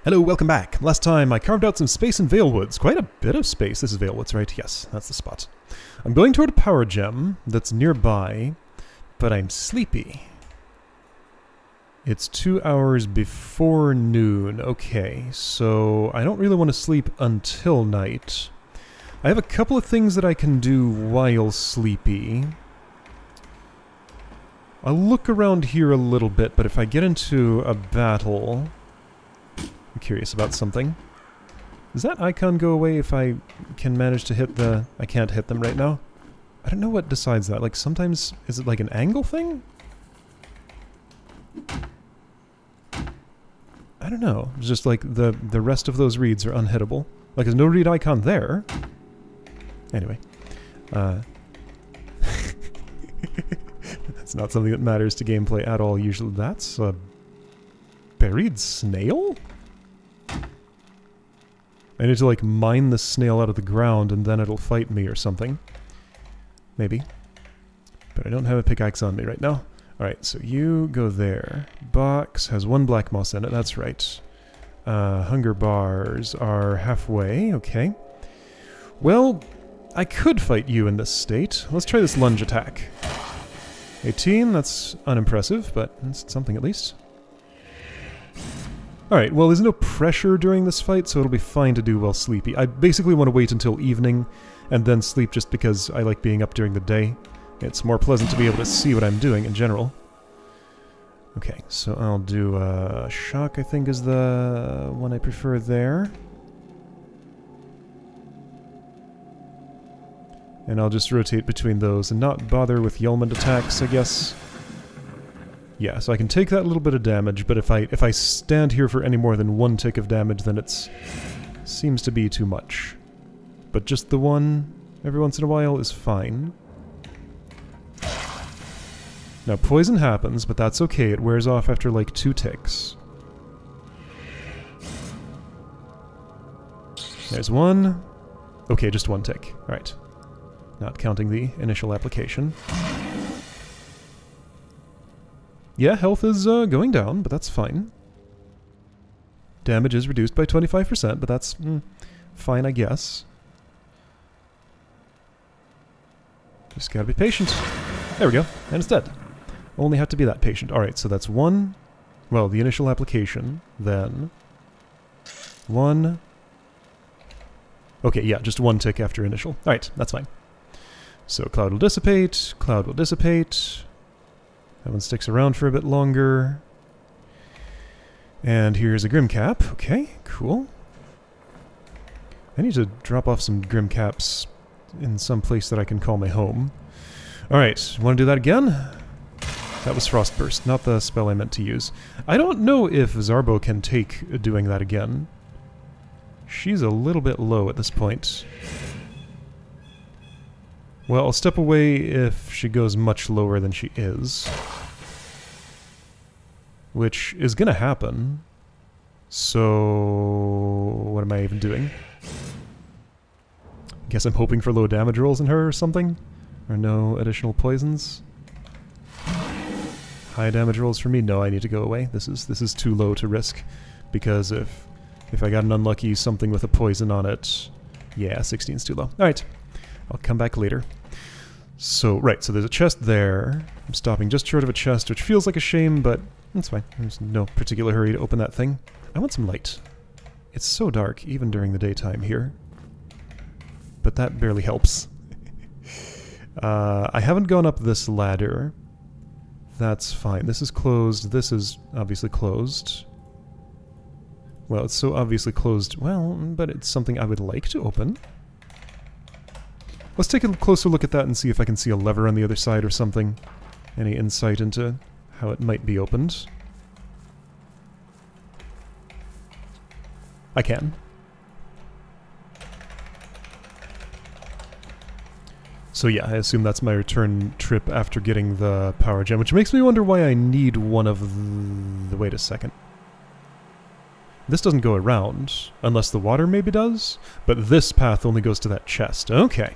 Hello, welcome back. Last time I carved out some space in Valewoods. Quite a bit of space. This is Valewoods, right? Yes, that's the spot. I'm going toward a power gem that's nearby, but I'm sleepy. It's 2 hours before noon. Okay, so I don't really want to sleep until night. I have a couple of things that I can do while sleepy. I'll look around here a little bit, but if I get into a battle... I'm curious about something. Does that icon go away if I can manage to hit the... I can't hit them right now. I don't know what decides that. Like, sometimes... Is it like an angle thing? I don't know. It's just like the rest of those reads are unhittable. Like, there's no read icon there. Anyway. That's not something that matters to gameplay at all, usually. That's a... buried snail? I need to, like, mine the snail out of the ground and then it'll fight me or something. Maybe. But I don't have a pickaxe on me right now. Alright, so you go there. Box has 1 black moss in it, that's right. Hunger bars are halfway, okay. Well, I could fight you in this state. Let's try this lunge attack. 18, that's unimpressive, but it's something at least. Alright, well there's no pressure during this fight, so it'll be fine to do while sleepy. I basically want to wait until evening, and then sleep just because I like being up during the day. It's more pleasant to be able to see what I'm doing in general. Okay, so I'll do shock, I think is the one I prefer there. And I'll just rotate between those and not bother with Yeoman attacks, I guess. Yeah, so I can take that little bit of damage, but if I stand here for any more than 1 tick of damage, then it seems to be too much. But just the one every once in a while is fine. Now, poison happens, but that's okay. It wears off after like 2 ticks. There's 1. Okay, just 1 tick. Alright. Not counting the initial application. Yeah, health is going down, but that's fine. Damage is reduced by 25%, but that's fine, I guess. Just gotta be patient. There we go, and it's dead. Only have to be that patient. Alright, so that's 1. Well, the initial application, then 1. Okay, yeah, just 1 tick after initial. Alright, that's fine. So cloud will dissipate, cloud will dissipate. That one sticks around for a bit longer. And here's a Grim Cap. Okay, cool. I need to drop off some Grim Caps in some place that I can call my home. Alright, want to do that again? That was Frostburst, not the spell I meant to use. I don't know if Zarbo can take doing that again. She's a little bit low at this point. Well, I'll step away if she goes much lower than she is. Which is gonna happen. So... what am I even doing? I guess I'm hoping for low damage rolls in her or something? Or no additional poisons? High damage rolls for me? No, I need to go away. This is too low to risk. Because if I got an unlucky something with a poison on it... yeah, 16's too low. Alright. I'll come back later. So, right, so there's a chest there. I'm stopping just short of a chest, which feels like a shame, but it's fine. There's no particular hurry to open that thing. I want some light. It's so dark, even during the daytime here. But that barely helps. I haven't gone up this ladder. That's fine. This is closed. This is obviously closed. Well, it's so obviously closed. Well, but it's something I would like to open. Let's take a closer look at that and see if I can see a lever on the other side or something. Any insight into how it might be opened? I can. So yeah, I assume that's my return trip after getting the power gem, which makes me wonder why I need one of the... wait a second. This doesn't go around, unless the water maybe does, but this path only goes to that chest. Okay.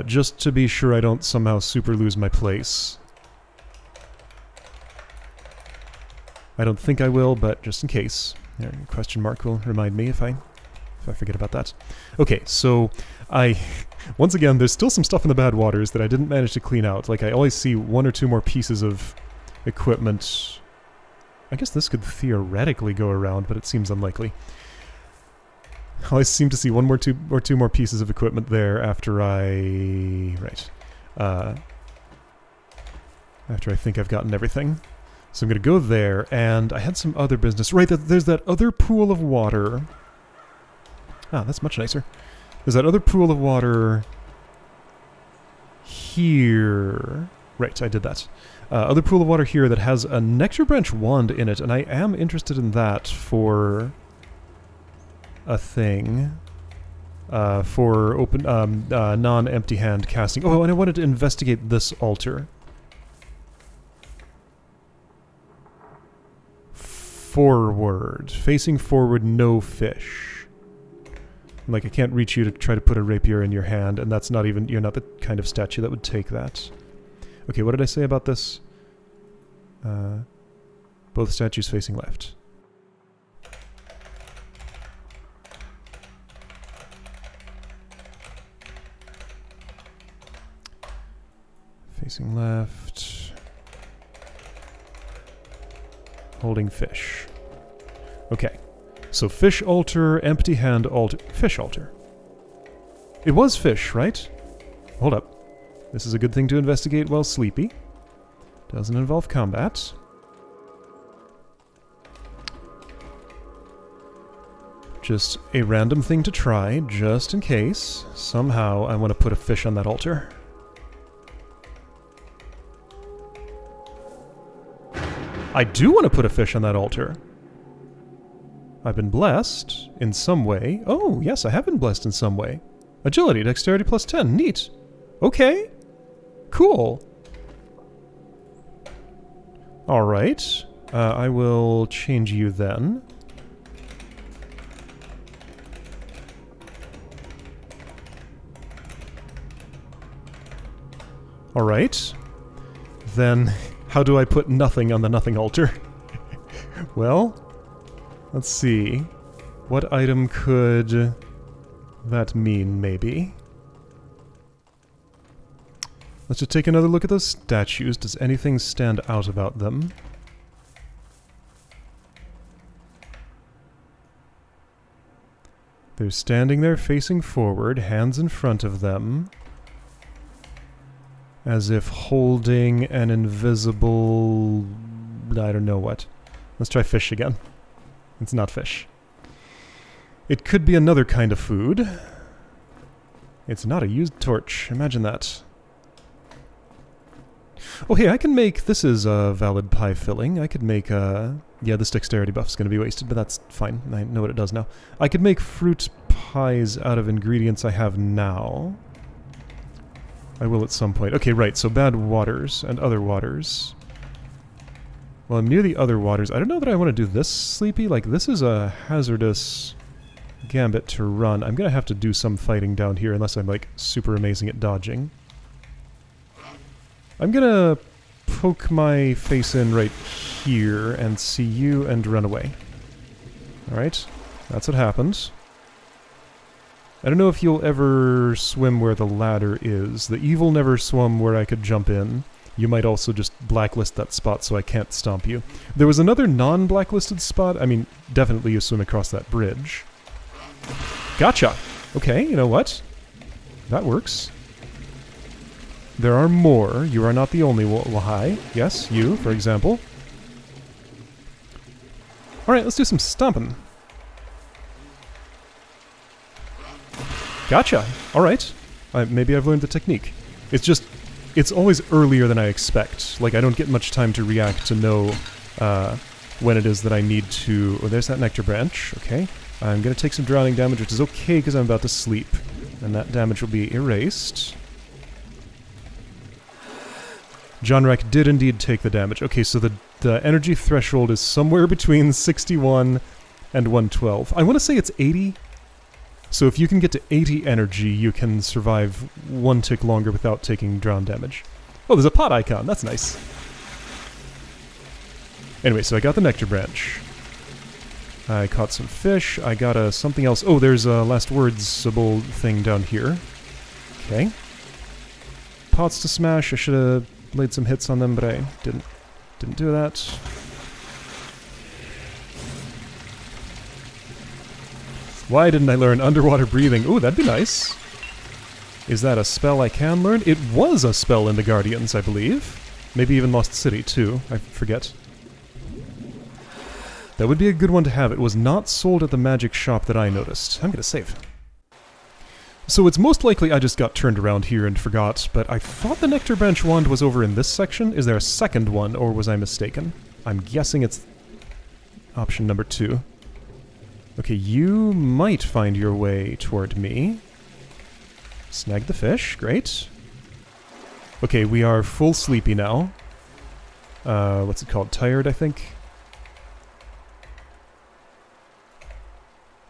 Just to be sure I don't somehow super lose my place. I don't think I will, but just in case. There, question mark will remind me if I forget about that. Okay, so once again, there's still some stuff in the bad waters that I didn't manage to clean out. Like, I always see 1 or 2 more pieces of equipment. I guess this could theoretically go around, but it seems unlikely. I always seem to see 1 or 2 more pieces of equipment there after after I think I've gotten everything. So I'm going to go there, and I had some other business. Right, there's that other pool of water. Ah, that's much nicer. There's that other pool of water here. Right, I did that. Other pool of water here that has a nectar branch wand in it, and I am interested in that for a thing. For open, non-empty hand casting. Oh, and I wanted to investigate this altar. Forward. Facing forward, no fish. Like, I can't reach you to try to put a rapier in your hand, and that's not even... You're not the kind of statue that would take that. Okay, what did I say about this? Both statues facing left. Facing left. Holding fish. Okay. So fish altar, empty hand altar, fish altar. It was fish, right? Hold up. This is a good thing to investigate while sleepy. Doesn't involve combat. Just a random thing to try, just in case. Somehow I want to put a fish on that altar. I do want to put a fish on that altar. I've been blessed in some way. Oh, yes, I have been blessed in some way. Agility, dexterity plus 10. Neat. Okay. Cool. Alright. I will change you then. Alright. Then... How do I put nothing on the nothing altar? Well, let's see. What item could that mean, maybe? Let's just take another look at those statues. Does anything stand out about them? They're standing there facing forward, hands in front of them. As if holding an invisible... I don't know what. Let's try fish again. It's not fish. It could be another kind of food. It's not a used torch. Imagine that. Oh, hey, I can make... This is a valid pie filling. I could make a... Yeah, this dexterity buff is going to be wasted, but that's fine. I know what it does now. I could make fruit pies out of ingredients I have now. I will at some point. Okay, right, so bad waters and other waters. Well, I'm near the other waters. I don't know that I want to do this sleepy. Like, this is a hazardous gambit to run. I'm going to have to do some fighting down here unless I'm, like, super amazing at dodging. I'm going to poke my face in right here and see you and run away. Alright, that's what happens. I don't know if you'll ever swim where the ladder is. The evil never swum where I could jump in. You might also just blacklist that spot so I can't stomp you. There was another non-blacklisted spot. I mean, definitely you swim across that bridge. Gotcha! Okay, you know what? That works. There are more. You are not the only Wahai. Yes, you, for example. Alright, let's do some stomping. Gotcha! Alright. Maybe I've learned the technique. It's just... It's always earlier than I expect. Like, I don't get much time to react to know when it is that I need to... Oh, there's that nectar branch. Okay. I'm gonna take some drowning damage, which is okay because I'm about to sleep. And that damage will be erased. Johnrak did indeed take the damage. Okay, so the energy threshold is somewhere between 61 and 112. I want to say it's 80. So if you can get to 80 energy, you can survive one tick longer without taking drown damage. Oh, there's a pot icon. That's nice. Anyway, so I got the nectar branch. I caught some fish. I got a something else. Oh, there's a last words-able thing down here. Okay. Pots to smash. I should have laid some hits on them, but I didn't do that. Why didn't I learn underwater breathing? Ooh, that'd be nice. Is that a spell I can learn? It was a spell in the Guardians, I believe. Maybe even Lost City, too. I forget. That would be a good one to have. It was not sold at the magic shop that I noticed. I'm gonna save. So it's most likely I just got turned around here and forgot, but I thought the Nectar Branch wand was over in this section. Is there a second one, or was I mistaken? I'm guessing it's option number 2. Okay, you might find your way toward me. Snag the fish, great. Okay, we are full sleepy now. What's it called? Tired, I think?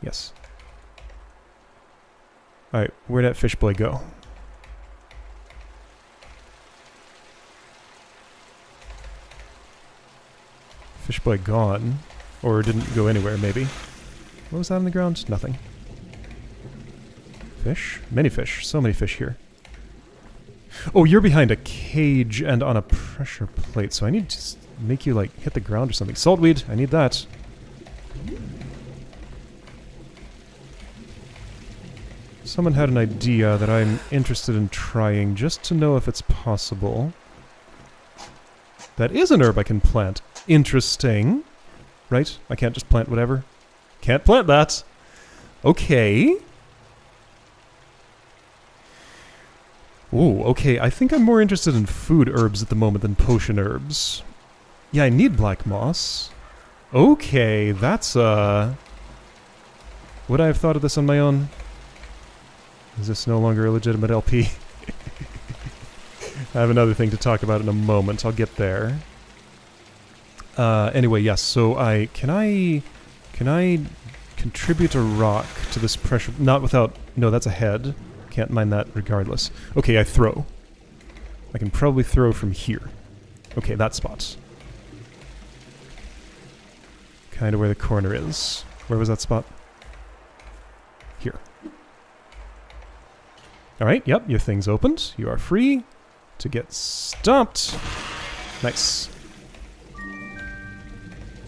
Yes. Alright, where'd that fish boy go? Fish boy gone. Or didn't go anywhere, maybe. What was that on the ground? Nothing. Fish? Many fish. So many fish here. Oh, you're behind a cage and on a pressure plate, so I need to make you, like, hit the ground or something. Saltweed! I need that. Someone had an idea that I'm interested in trying, just to know if it's possible. That is an herb I can plant. Interesting. Right? I can't just plant whatever. Can't plant that! Okay. Ooh, okay, I think I'm more interested in food herbs at the moment than potion herbs. Yeah, I need black moss. Okay, that's, would I have thought of this on my own? Is this no longer a legitimate LP? I have another thing to talk about in a moment, I'll get there. Anyway, yes, so can I contribute a rock to this pressure? Not without... No, that's a head. Can't mind that regardless. Okay, I throw. I can probably throw from here. Okay, that spot. Kind of where the corner is. Where was that spot? Here. Alright, yep, your thing's opened. You are free to get stomped. Nice.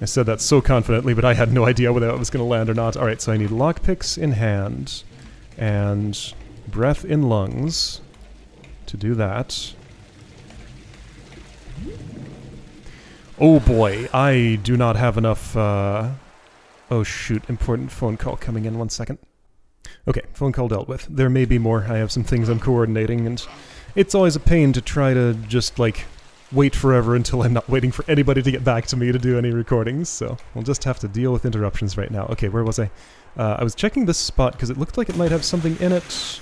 I said that so confidently, but I had no idea whether that was going to land or not. Alright, so I need lockpicks in hand. And breath in lungs to do that. Oh boy, I do not have enough, oh shoot, important phone call coming in, 1 second. Okay, phone call dealt with. There may be more. I have some things I'm coordinating, and it's always a pain to try to just, like, wait forever until I'm not waiting for anybody to get back to me to do any recordings, so we'll just have to deal with interruptions right now. Okay, where was I? I was checking this spot because it looked like it might have something in it.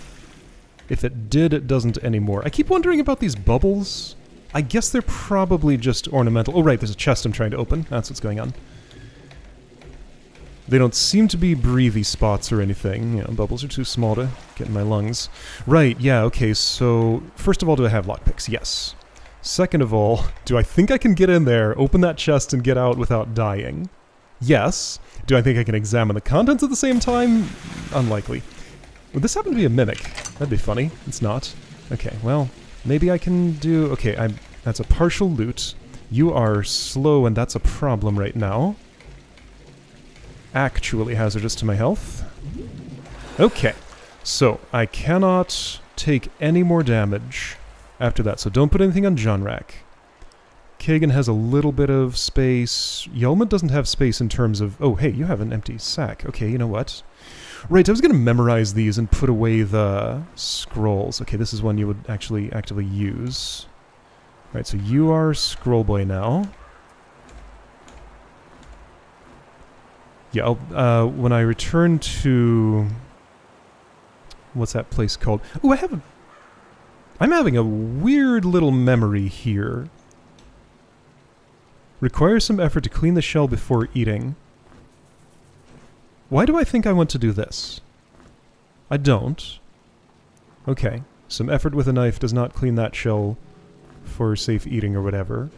If it did, it doesn't anymore. I keep wondering about these bubbles. I guess they're probably just ornamental. Oh right, there's a chest I'm trying to open. That's what's going on. They don't seem to be breathy spots or anything. You know, bubbles are too small to get in my lungs. Right, yeah, okay, so... First of all, do I have lockpicks? Yes. Second of all, do I think I can get in there, open that chest, and get out without dying? Yes. Do I think I can examine the contents at the same time? Unlikely. Would this happen to be a mimic? That'd be funny. It's not. Okay, well, maybe I can do... Okay, that's a partial loot. You are slow, and that's a problem right now. Actually hazardous to my health. Okay, so I cannot take any more damage after that, so don't put anything on Jonrak. Kagan has a little bit of space. Yelma doesn't have space in terms of... Oh, hey, you have an empty sack. Okay, you know what? Right, I was going to memorize these and put away the scrolls. Okay, this is one you would actually actively use. Right, so you are Scroll Boy now. Yeah, when I return to... What's that place called? Oh, I'm having a weird little memory here. Requires some effort to clean the shell before eating. Why do I think I want to do this? I don't. Okay. Some effort with a knife does not clean that shell for safe eating or whatever.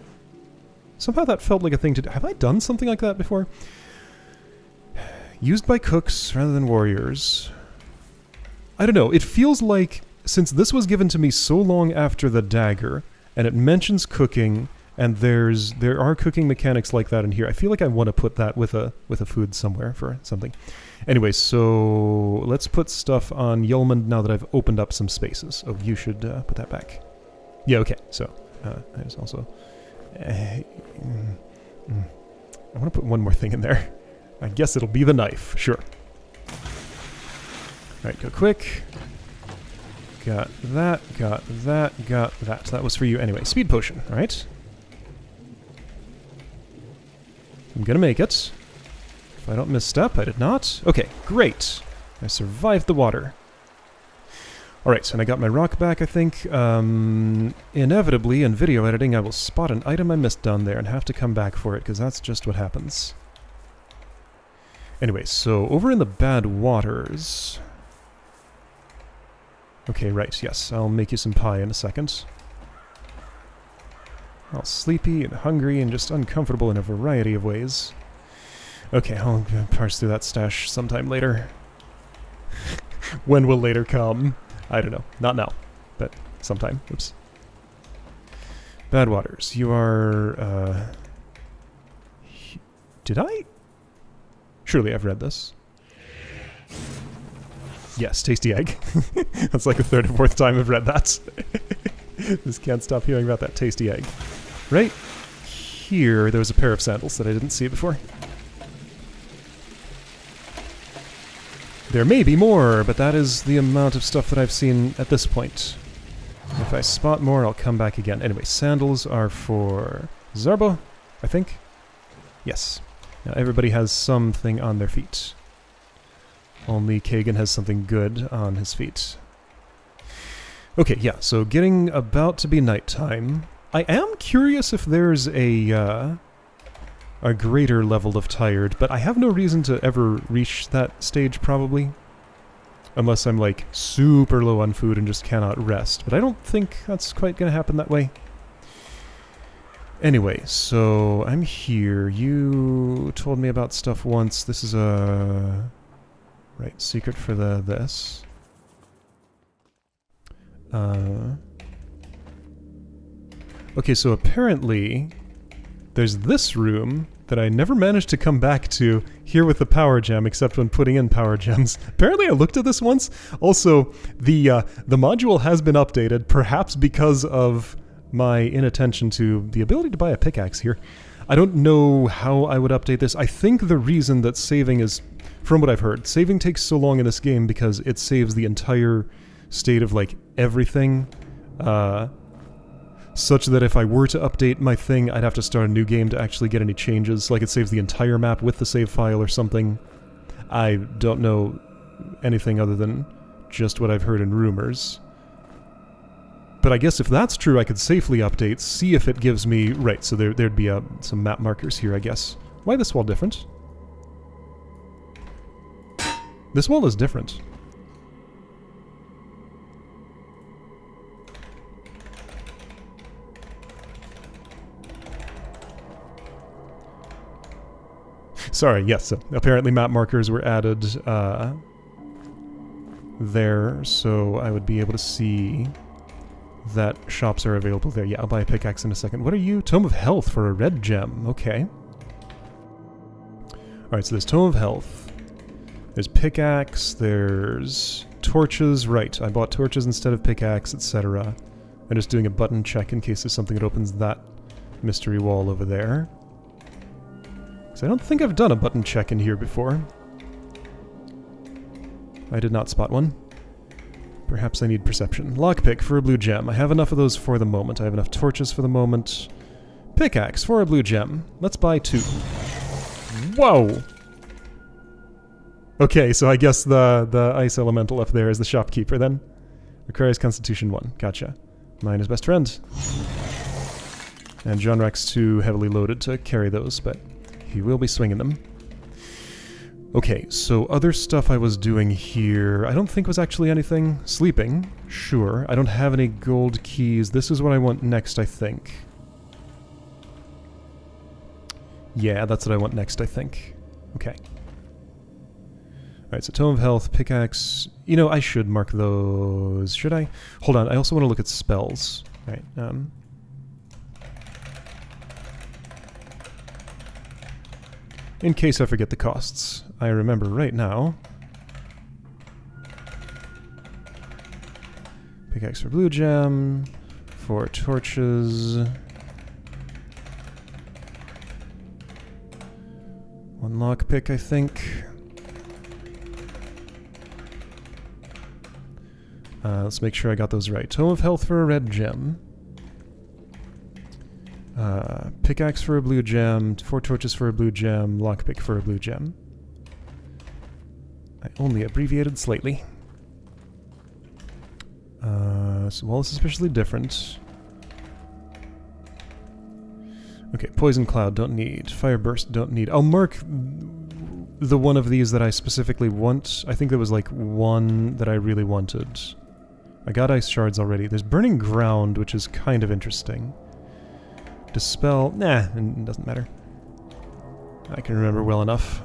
Somehow that felt like a thing to do. Have I done something like that before? Used by cooks rather than warriors. I don't know. It feels like, since this was given to me so long after the dagger, and it mentions cooking, and there are cooking mechanics like that in here, I feel like I want to put that with a food somewhere for something. Anyway, so let's put stuff on Yulmund now that I've opened up some spaces. Oh, you should put that back. Yeah, okay. So there's also... I want to put one more thing in there. I guess it'll be the knife. Sure. Alright, go quick. Got that, got that, got that. That was for you anyway. Speed potion, alright? I'm gonna make it. If I don't misstep, I did not. Okay, great. I survived the water. Alright, and I got my rock back, I think. Inevitably, in video editing, I will spot an item I missed down there and have to come back for it, because that's just what happens. Anyway, so over in the bad waters... Okay, right, yes, I'll make you some pie in a second. All sleepy and hungry and just uncomfortable in a variety of ways. Okay, I'll parse through that stash sometime later. When will later come? I don't know. Not now, but sometime. Oops. Bad waters. You are, Did I? Surely I've read this. Yes, tasty egg. That's like the third or fourth time I've read that. Just can't stop hearing about that tasty egg. Right here, there was a pair of sandals that I didn't see before. There may be more, but that is the amount of stuff that I've seen at this point. If I spot more, I'll come back again. Anyway, sandals are for Zarbo, I think. Yes. Now everybody has something on their feet. Only Kagan has something good on his feet. Okay, yeah, so getting about to be nighttime. I am curious if there's a greater level of tired, but I have no reason to ever reach that stage, probably. Unless I'm, like, super low on food and just cannot rest. But I don't think that's quite gonna happen that way. Anyway, so I'm here. You told me about stuff once. This is a... Right, secret for this. Okay, so apparently there's this room that I never managed to come back to here with the power gem, except when putting in power gems. Apparently I looked at this once. Also, the module has been updated, perhaps because of my inattention to the ability to buy a pickaxe here. I don't know how I would update this. I think the reason that saving is, from what I've heard, saving takes so long in this game because it saves the entire state of, like, everything, such that if I were to update my thing, I'd have to start a new game to actually get any changes. Like, it saves the entire map with the save file or something. I don't know anything other than just what I've heard in rumors. But I guess if that's true, I could safely update, see if it gives me... Right, so there'd be some map markers here, I guess. Why this wall different? This wall is different. Sorry, yes, so apparently map markers were added there, so I would be able to see that shops are available there. Yeah, I'll buy a pickaxe in a second. What are you? Tome of Health for a red gem. Okay. Alright, so there's Tome of Health. There's pickaxe, there's torches. Right, I bought torches instead of pickaxe, etc. I'm just doing a button check in case there's something that opens that mystery wall over there. Because I don't think I've done a button check in here before. I did not spot one. Perhaps I need perception. Lockpick for a blue gem. I have enough of those for the moment. I have enough torches for the moment. Pickaxe for a blue gem. Let's buy 2. Whoa! Okay, so I guess the ice elemental up there is the shopkeeper then. Requires Constitution 1. Gotcha. Mine is best friend. And John Rex too heavily loaded to carry those, but he will be swinging them. Okay, so other stuff I was doing here, I don't think was actually anything. Sleeping, sure. I don't have any gold keys. This is what I want next, I think. Yeah, that's what I want next, I think. Okay. Alright, so Tome of Health, Pickaxe... You know, I should mark those... Should I? Hold on, I also want to look at spells. Alright, in case I forget the costs. I remember right now. Pickaxe for blue gem, 4 torches, 1 lockpick, I think. Let's make sure I got those right. Tome of Health for a red gem. Pickaxe for a blue gem, 4 torches for a blue gem, lockpick for a blue gem. I only abbreviated slightly. So Wall is especially different. Okay, Poison Cloud, don't need. Fire Burst, don't need. I'll mark the one of these that I specifically want. I think there was like one that I really wanted. I got Ice Shards already. There's Burning Ground, which is kind of interesting. Dispel, nah, it doesn't matter. I can remember well enough.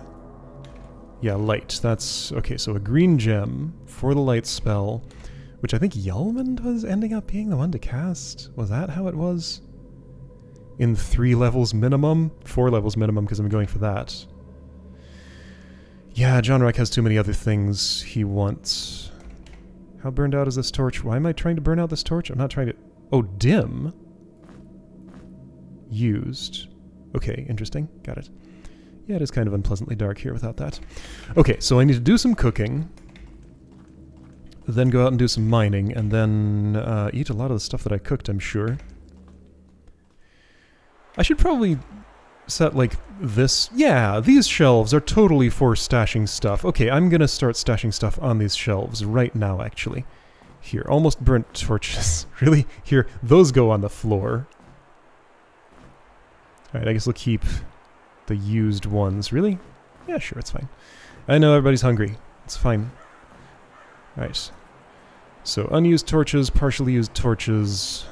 Yeah, light, that's... Okay, so a green gem for the light spell, which I think Yelmond was ending up being the one to cast. Was that how it was? In 3 levels minimum? 4 levels minimum, because I'm going for that. Yeah, John Reck has too many other things he wants. How burned out is this torch? Why am I trying to burn out this torch? I'm not trying to... Oh, dim? Used. Okay, interesting. Got it. Yeah, it is kind of unpleasantly dark here without that. Okay, so I need to do some cooking, then go out and do some mining, and then eat a lot of the stuff that I cooked, I'm sure. I should probably set, like, this... Yeah, these shelves are totally for stashing stuff. Okay, I'm gonna start stashing stuff on these shelves right now, actually. Here, almost burnt torches. Really? Here, those go on the floor. Alright, I guess we'll keep the used ones. Really? Yeah, sure, it's fine. I know everybody's hungry. It's fine. Alright. So, unused torches, partially used torches.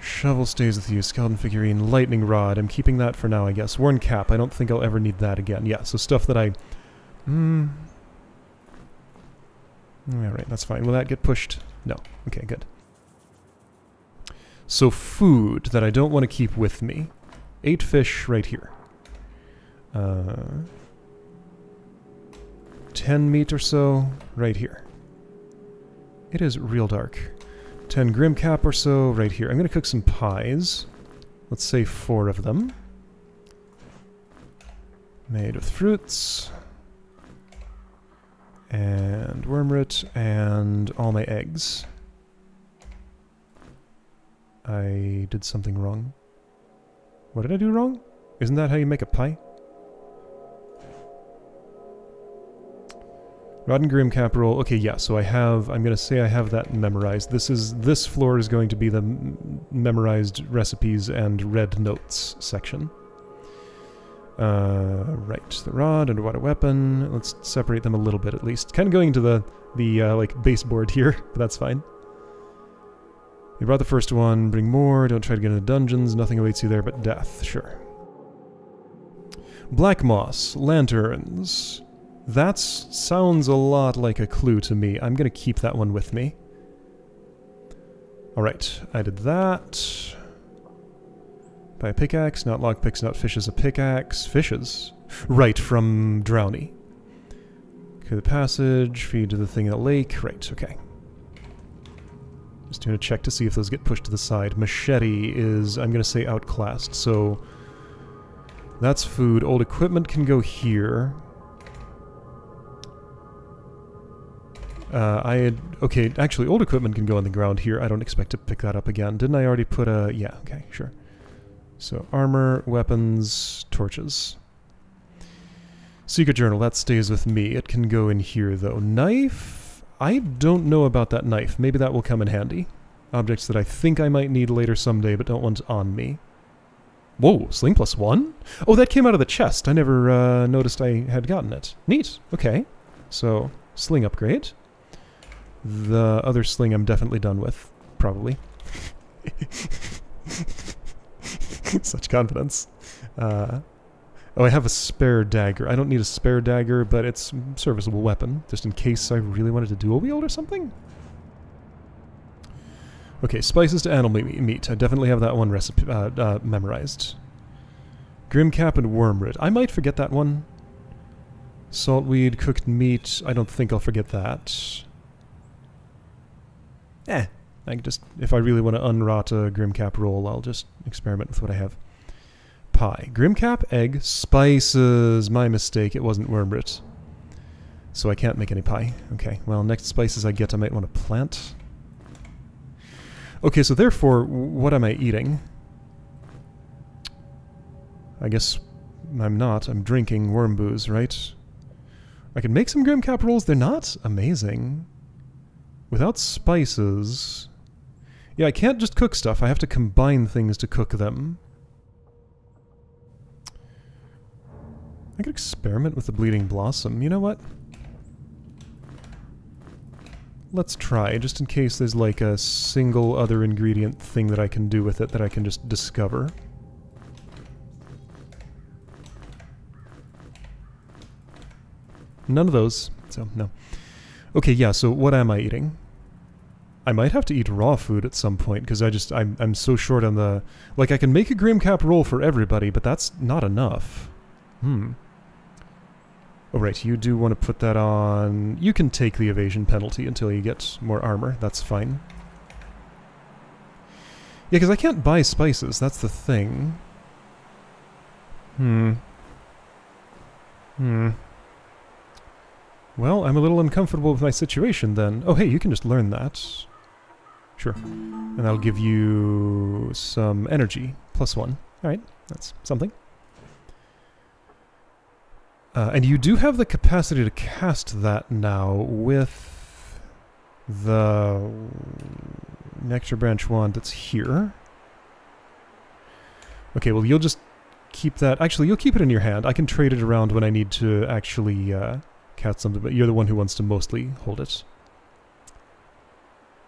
Shovel stays with you. Skeleton figurine, lightning rod. I'm keeping that for now, I guess. Worn cap. I don't think I'll ever need that again. Yeah, so stuff that I... Alright, that's fine. Will that get pushed? No. Okay, good. So food that I don't want to keep with me. 8 fish right here. 10 meat or so right here. It is real dark. 10 grim cap or so right here. I'm going to cook some pies. Let's say 4 of them. Made with fruits. And wormroot and all my eggs. I did something wrong. What did I do wrong? Isn't that how you make a pie? Rotten Grim Cap roll. Okay, yeah, so I have... I'm gonna say I have that memorized. This floor is going to be the memorized recipes and red notes section. Right. The rod, underwater weapon. Let's separate them a little bit at least. Kind of going into the like, baseboard here, but that's fine. You brought the first one, bring more, don't try to get into dungeons, nothing awaits you there but death, sure. Black moss, lanterns. That sounds a lot like a clue to me. I'm gonna keep that one with me. Alright, I did that. Buy a pickaxe, not lockpicks, not fishes, a pickaxe. Fishes? Right, from Drowny. Okay, the passage, feed to the thing in the lake. Right, okay. Just doing a check to see if those get pushed to the side. Machete is, I'm going to say, outclassed, so that's food. Old equipment can go here. Okay, actually, old equipment can go on the ground here. I don't expect to pick that up again. Didn't I already put a... Yeah, okay, sure. So, armor, weapons, torches. Secret journal, that stays with me. It can go in here, though. Knife? I don't know about that knife. Maybe that will come in handy. Objects that I think I might need later someday, but don't want on me. Whoa, sling +1? Oh, that came out of the chest. I never noticed I had gotten it. Neat. Okay. So, sling upgrade. The other sling I'm definitely done with. Probably. Such confidence. Oh, I have a spare dagger. I don't need a spare dagger, but it's a serviceable weapon, just in case I really wanted to dual wield or something. Okay, spices to animal meat. I definitely have that one recipe memorized. Grimcap and wormroot. I might forget that one. Saltweed, cooked meat. I don't think I'll forget that. I can just, if I really want to unrot a Grimcap roll, I'll just experiment with what I have. Pie. Grimcap, egg, spices. My mistake, it wasn't wormroot. So I can't make any pie. Okay, well, next spices I get I might want to plant. Okay, so therefore, what am I eating? I guess I'm not. I'm drinking worm booze, right? I can make some Grimcap rolls. They're not amazing. Without spices... Yeah, I can't just cook stuff. I have to combine things to cook them. I could experiment with the Bleeding Blossom. You know what? Let's try, just in case there's like a single other ingredient thing that I can do with it that I can just discover. None of those, so no. Okay, yeah, so what am I eating? I might have to eat raw food at some point, because I'm so short on the... Like, I can make a Grimcap roll for everybody, but that's not enough. Oh, right, you do want to put that on... You can take the evasion penalty until you get more armor. That's fine. Yeah, because I can't buy spices. That's the thing. Well, I'm a little uncomfortable with my situation, then. Oh, hey, you can just learn that. Sure. And that'll give you some energy. +1. Alright, that's something. And you do have the capacity to cast that now with the Nectar Branch Wand that's here. Okay, well you'll just keep that... Actually, you'll keep it in your hand. I can trade it around when I need to actually cast something, but you're the one who wants to mostly hold it.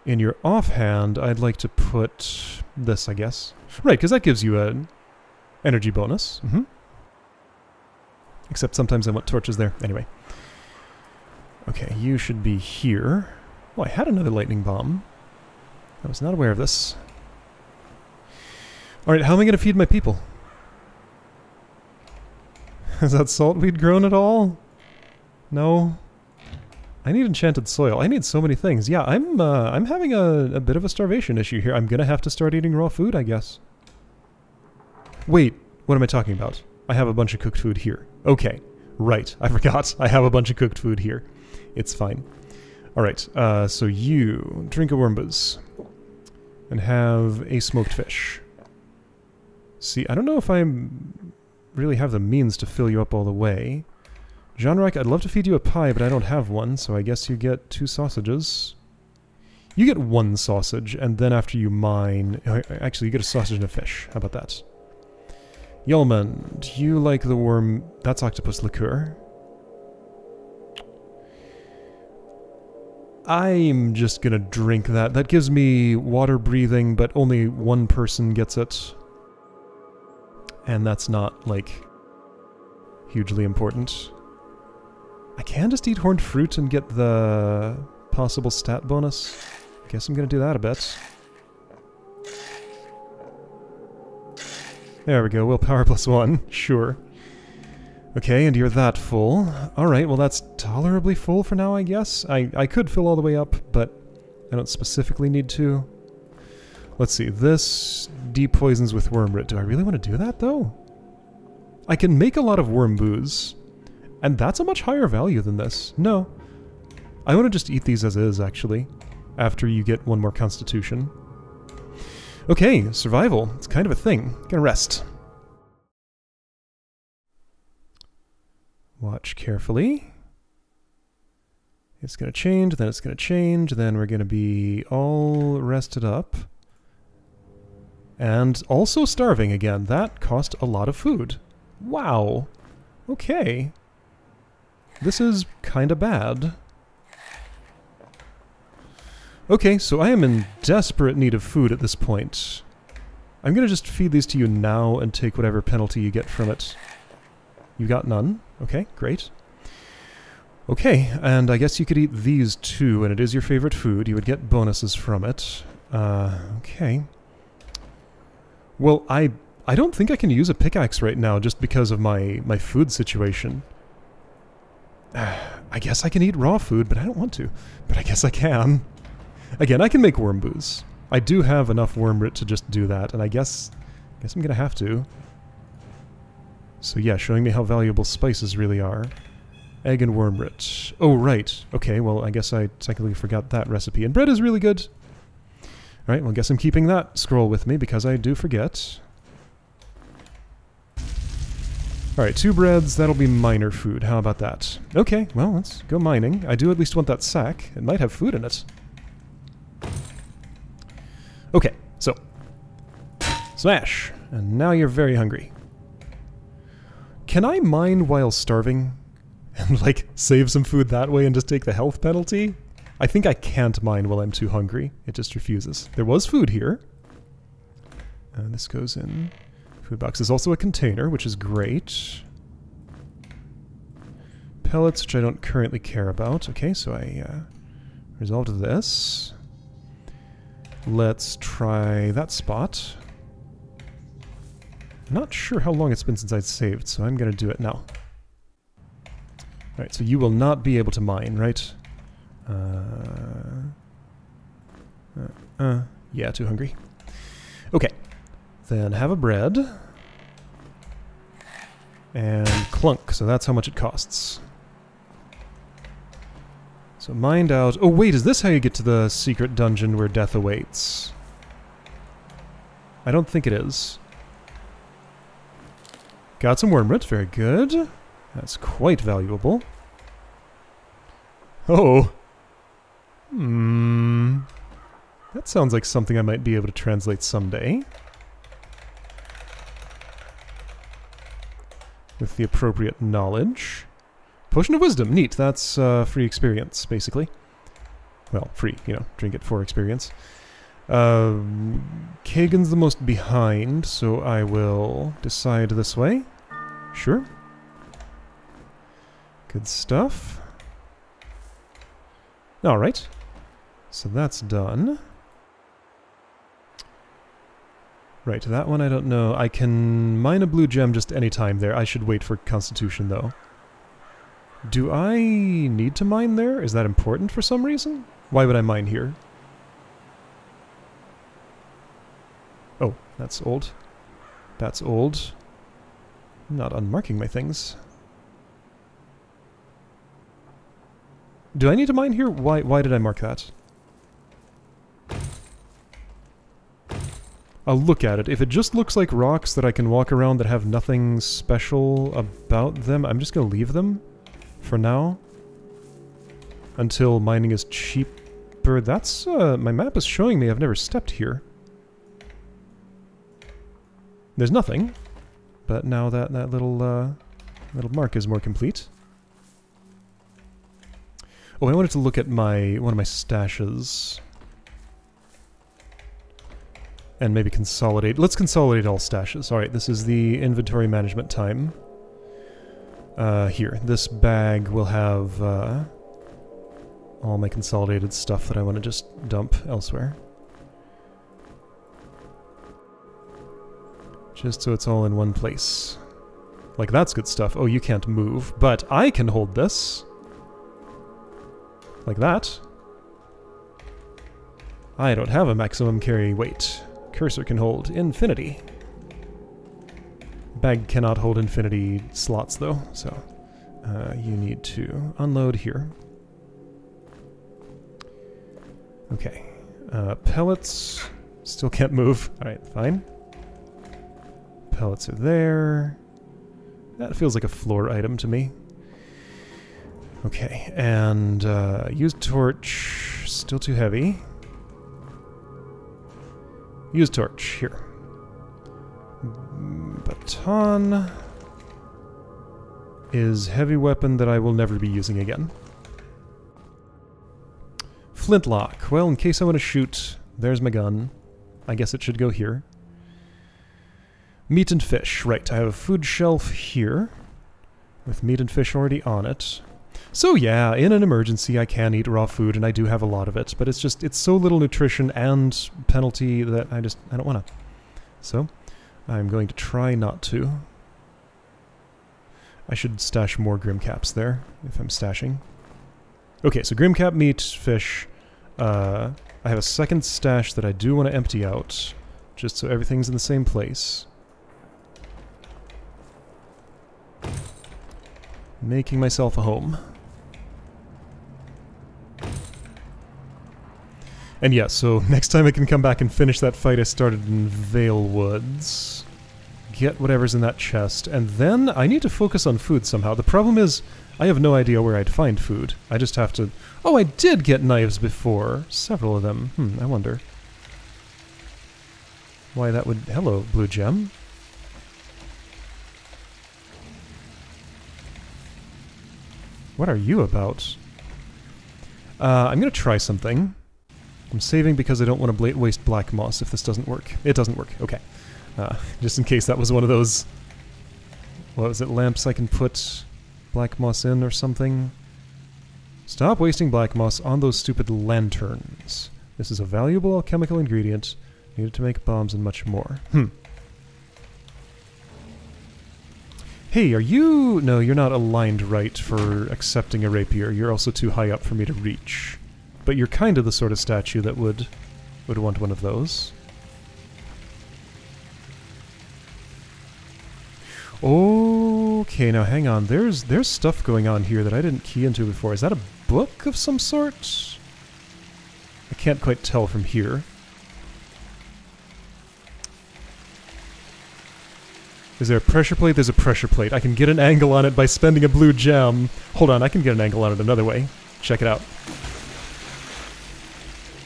In your offhand, I'd like to put this, I guess. Right, because that gives you an energy bonus. Except sometimes I want torches there. Anyway. Okay, you should be here. Oh, I had another lightning bomb. I was not aware of this. Alright, how am I going to feed my people? Has that saltweed grown at all? No? I need enchanted soil. I need so many things. Yeah, I'm having a bit of a starvation issue here. I'm going to have to start eating raw food, I guess. Wait, what am I talking about? I have a bunch of cooked food here. Okay, right. I forgot. I have a bunch of cooked food here. It's fine. Alright, so you drink a worm booze. And have a smoked fish. See, I don't know if I really have the means to fill you up all the way. Jeanrek, I'd love to feed you a pie, but I don't have one, so I guess you get 2 sausages. You get 1 sausage, and then after you mine... Actually, you get a sausage and a fish. How about that? Yelman, do you like the worm... That's octopus liqueur. I'm just gonna drink that. That gives me water breathing, but only 1 person gets it. And that's not, like, hugely important. I can just eat horned fruit and get the possible stat bonus. Guess I'm gonna do that a bit. There we go, willpower +1, sure. Okay, and you're that full. Alright, well that's tolerably full for now, I guess. I could fill all the way up, but I don't specifically need to. Let's see, this depoisons with wormroot. Do I really want to do that, though? I can make a lot of worm booze, and that's a much higher value than this. No. I want to just eat these as is, actually, after you get 1 more constitution. Okay, survival. It's kind of a thing. Gonna rest. Watch carefully. It's gonna change, then it's gonna change, then we're gonna be all rested up. And also starving again. That cost a lot of food. Wow. Okay. This is kinda bad. Okay, so I am in desperate need of food at this point. I'm gonna just feed these to you now and take whatever penalty you get from it. You got none? Okay, great. Okay, and I guess you could eat these too, and it is your favorite food. You would get bonuses from it. Okay. Well, I don't think I can use a pickaxe right now just because of my food situation. I guess I can eat raw food, but I don't want to. But I guess I can. Again, I can make worm booze. I do have enough worm root to just do that, and I guess I'm gonna have to. So yeah, showing me how valuable spices really are. Egg and worm root. Oh, right. Okay, well, I guess I technically forgot that recipe. And bread is really good. Alright, well, I guess I'm keeping that scroll with me because I do forget. Alright, 2 breads, that'll be miner food. How about that? Okay, well, let's go mining. I do at least want that sack. It might have food in it. Okay, so. Smash! And now you're very hungry. Can I mine while starving? And, like, save some food that way and just take the health penalty? I think I can't mine while I'm too hungry. It just refuses. There was food here. And this goes in. Food box is also a container, which is great. Pellets, which I don't currently care about. Okay, so I resolved this. Let's try that spot. I'm not sure how long it's been since I'd saved, so I'm going to do it now. Alright, so you will not be able to mine, right? Yeah, too hungry. Okay. Then have a bread. And clunk, so that's how much it costs. So mined out... Oh wait, is this how you get to the secret dungeon where death awaits? I don't think it is. Got some worm root, very good. That's quite valuable. Oh. That sounds like something I might be able to translate someday. With the appropriate knowledge. Potion of Wisdom, neat. That's free experience, basically. Well, free, you know, drink it for experience. Kagan's the most behind, so I will decide this way. Sure. Good stuff. Alright. So that's done. Right, that one I don't know. I can mine a blue gem just any time there. I should wait for Constitution, though. Do I need to mine there? Is that important for some reason? Why would I mine here? Oh, that's old. That's old. I'm not unmarking my things. Do I need to mine here? Why did I mark that? I'll look at it. If it just looks like rocks that I can walk around that have nothing special about them, I'm just gonna leave them for now. Until mining is cheaper. That's, my map is showing me I've never stepped here. There's nothing. But now that little little mark is more complete. Oh, I wanted to look at one of my stashes. And maybe consolidate. Let's consolidate all stashes. Alright, this is the inventory management time. Here, this bag will have all my consolidated stuff that I want to just dump elsewhere. Just so it's all in one place. Like, that's good stuff. Oh, you can't move, but I can hold this. Like that. I don't have a maximum carry weight. Cursor can hold infinity. Bag cannot hold infinity slots, though, so you need to unload here. Okay. Pellets still can't move. Alright, fine. Pellets are there. That feels like a floor item to me. Okay, and use torch. Still too heavy. Use torch. Here. Baton is heavy weapon that I will never be using again. Flintlock. Well, in case I want to shoot, there's my gun. I guess it should go here. Meat and fish. Right, I have a food shelf here with meat and fish already on it. So yeah, in an emergency I can eat raw food, and I do have a lot of it, but it's so little nutrition and penalty that I don't want to. So, I'm going to try not to. I should stash more Grim Caps there, if I'm stashing. Okay, so Grim Cap, meat, fish. I have a second stash that I do want to empty out, just so everything's in the same place. Making myself a home. And yeah, so next time I can come back and finish that fight I started in Vale Woods. Get whatever's in that chest, and then I need to focus on food somehow. The problem is, I have no idea where I'd find food. I just have to... Oh, I did get knives before. Several of them. I wonder. Why that would... Hello, blue gem. What are you about? I'm gonna try something. I'm saving because I don't want to waste black moss if this doesn't work. It doesn't work. Okay. Just in case that was one of those... What was it? Lamps I can put black moss in or something? Stop wasting black moss on those stupid lanterns. This is a valuable alchemical ingredient needed to make bombs and much more. Hey, are you... No, you're not aligned right for accepting a rapier. You're also too high up for me to reach. But you're kind of the sort of statue that would want one of those. Okay, now hang on. There's stuff going on here that I didn't key into before. Is that a book of some sort? I can't quite tell from here. Is there a pressure plate? There's a pressure plate. I can get an angle on it by spending a blue gem. Hold on, I can get an angle on it another way. Check it out.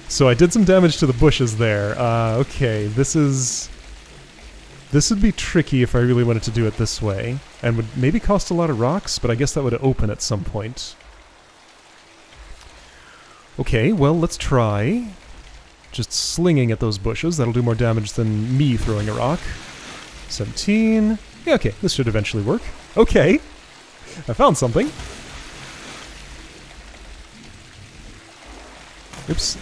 So I did some damage to the bushes there. Okay, this would be tricky if I really wanted to do it this way. And would maybe cost a lot of rocks, but I guess that would open at some point. Okay, well, let's try just slinging at those bushes. That'll do more damage than me throwing a rock. 17. Yeah, okay, this should eventually work. Okay, I found something. Oops.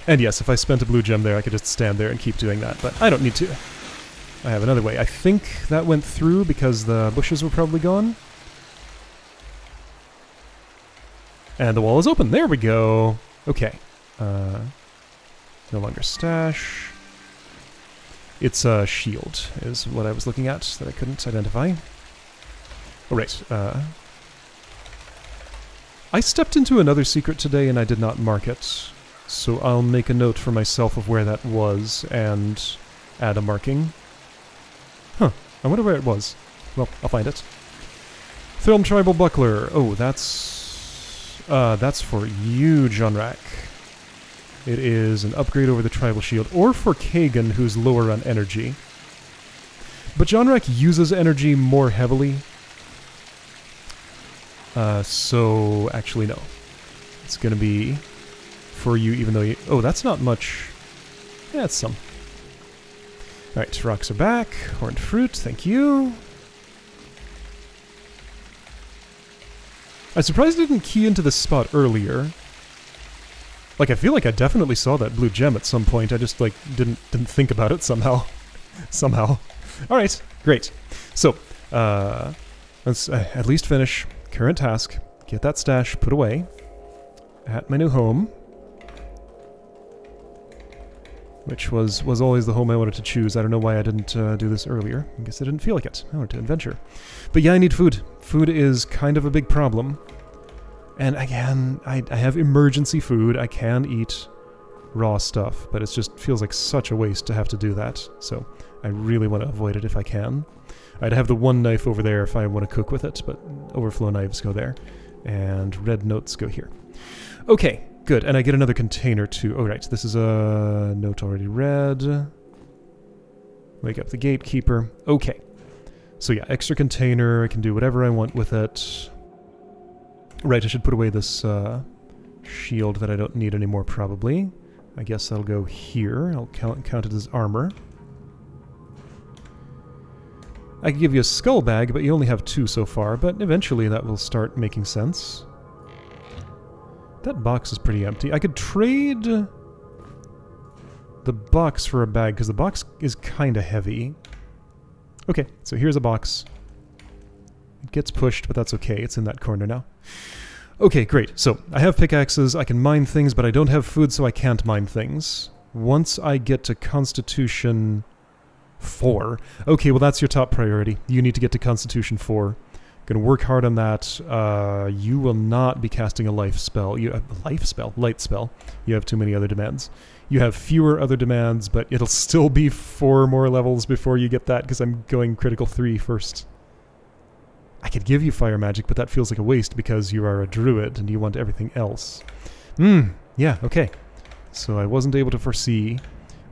And yes, if I spent a blue gem there, I could just stand there and keep doing that, but I don't need to. I have another way. I think that went through because the bushes were probably gone. And the wall is open. There we go. Okay. No longer stash. It's a shield, is what I was looking at that I couldn't identify. Oh, right. I stepped into another secret today and I did not mark it. So I'll make a note for myself of where that was and add a marking. Huh. I wonder where it was. Well, I'll find it. Film Tribal Buckler. Oh, that's for you, Jonrak. It is an upgrade over the Tribal Shield, or for Kagan, who's lower on energy. But Jonrak uses energy more heavily. So, actually no. It's gonna be for you, even though you... Oh, that's not much. Yeah, it's some. Alright, rocks are back. Horned fruit, thank you. I'm surprised I didn't key into this spot earlier. Like, I feel like I definitely saw that blue gem at some point. I just, like, didn't think about it somehow. Somehow. Alright, great. So, let's at least finish current task. Get that stash put away at my new home. Which was always the home I wanted to choose. I don't know why I didn't do this earlier. I guess I didn't feel like it. I wanted to adventure. But yeah, I need food. Food is kind of a big problem. And again, I have emergency food. I can eat raw stuff, but it just feels like such a waste to have to do that. So I really want to avoid it if I can. I'd have the one knife over there if I want to cook with it, but overflow knives go there. And red notes go here. Okay, good. And I get another container too. Oh, right. This is a note already read. Wake up the gatekeeper. Okay. So yeah, extra container. I can do whatever I want with it. Right, I should put away this shield that I don't need anymore, probably. I guess that'll go here. I'll count it as armor. I could give you a skull bag, but you only have 2 so far, but eventually that will start making sense. That box is pretty empty. I could trade the box for a bag, because the box is kind of heavy. Okay, so here's a box. It gets pushed, but that's okay. It's in that corner now. Okay, great. So, I have pickaxes, I can mine things, but I don't have food, so I can't mine things. Once I get to Constitution 4... Okay, well that's your top priority. You need to get to Constitution 4. Gonna work hard on that. You will not be casting a life spell. Light spell. You have too many other demands. You have fewer other demands, but it'll still be 4 more levels before you get that, because I'm going critical 3 first. I could give you fire magic, but that feels like a waste because you are a druid and you want everything else. Yeah, okay. So I wasn't able to foresee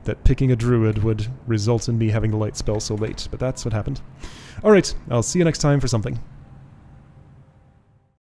that picking a druid would result in me having the light spell so late, but that's what happened. Alright, I'll see you next time for something.